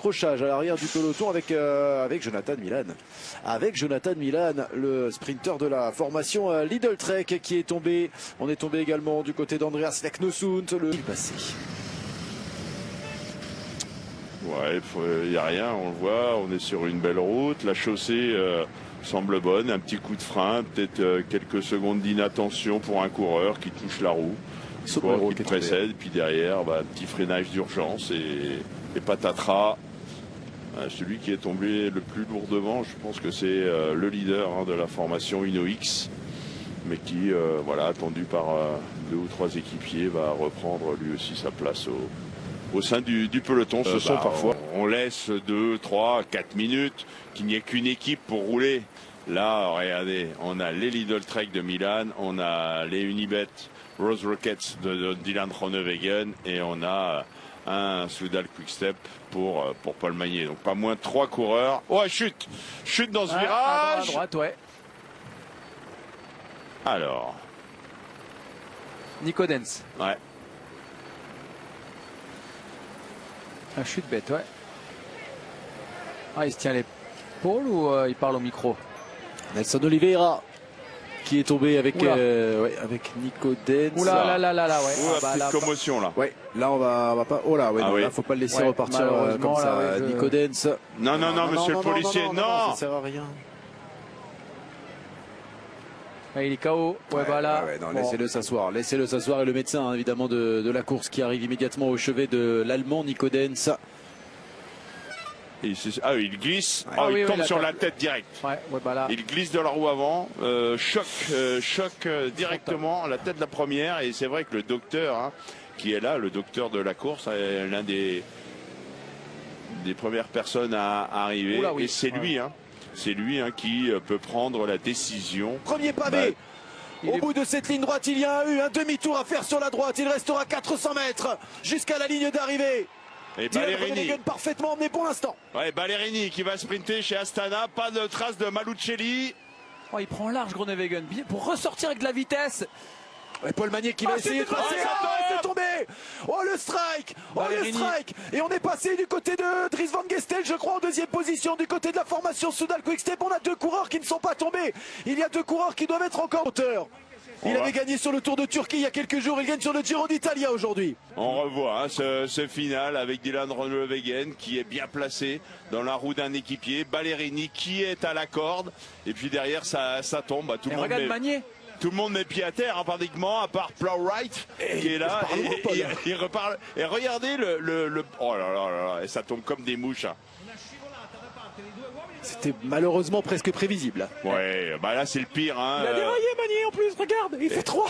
Crochage à l'arrière du peloton avec Jonathan Milan. Avec Jonathan Milan, le sprinter de la formation Lidl Trek qui est tombé. On est tombé également du côté d'Andreas Leknesund, le passé. Ouais, il n'y a rien, on le voit, on est sur une belle route, la chaussée semble bonne, un petit coup de frein, peut-être quelques secondes d'inattention pour un coureur qui touche la roue, qui précède, puis derrière, un petit freinage d'urgence et patatras. Celui qui est tombé le plus lourdement, je pense que c'est le leader de la formation InnoX, mais qui, attendu par 2 ou 3 équipiers, va reprendre lui aussi sa place au sein du peloton. Ce sont parfois, on laisse 2, 3, 4 minutes, qu'il n'y ait qu'une équipe pour rouler. Là, regardez, on a les Lidl Trek de Milan, on a les Unibet Rose Rockets de Dylan Groenewegen et on a un Soudal Quick-Step pour Paul Magnier. Donc pas moins de 3 coureurs. Oh, chute dans ce virage. À droite, ouais. Alors. Nico Denz. Ouais. Un chute bête, ouais. Ah, il se tient l'épaule ou il parle au micro? Nelson Oliveira qui est tombé avec Nico Denz. Oula, là, ouais. Petite commotion là. Ouais, là on va pas. Oh là, ouais, non, oui. là faut pas le laisser repartir comme ça. Là, Nico Denz. Non, monsieur le policier, non. Ça sert à rien. Ouais, il est KO. Laissez-le s'asseoir. Laissez-le s'asseoir. Et le médecin, évidemment, de la course qui arrive immédiatement au chevet de l'Allemand, Nico Denz. Il glisse. Ouais. Il tombe sur la tête direct. Là. Il glisse de la roue avant. Choc directement la tête de la première. Et c'est vrai que le docteur qui est là, le docteur de la course, est l'un des premières personnes à arriver. Et c'est lui. C'est lui qui peut prendre la décision. Premier pavé. Au bout de cette ligne droite, il y a eu un demi-tour à faire sur la droite. Il restera 400 mètres jusqu'à la ligne d'arrivée. Et Ballerini parfaitement emmené pour l'instant. Ouais, Ballerini qui va sprinter chez Astana. Pas de trace de Malucelli. Oh, il prend large Groenewegen pour ressortir avec de la vitesse. Ouais, Paul Magnier qui va essayer de passer. C'est tombé. Oh le strike. Le strike. Et on est passé du côté de Dries Van Gestel, je crois, en deuxième position du côté de la formation Soudal Quick-Step. On a 2 coureurs qui ne sont pas tombés. Il y a 2 coureurs qui doivent être encore hauteur. Il avait gagné sur le Tour de Turquie il y a quelques jours. Il gagne sur le Giro d'Italia aujourd'hui. On revoit ce final avec Dylan Groenewegen qui est bien placé dans la roue d'un équipier. Ballerini qui est à la corde. Et puis derrière, ça tombe. Tout le monde met pied à terre, pratiquement, à part Plowright qui est là. Il reparle. Et regardez oh là là, et ça tombe comme des mouches. C'était malheureusement presque prévisible. Ouais, là c'est le pire. Il a déraillé Magnier en plus, regarde, il fait 3.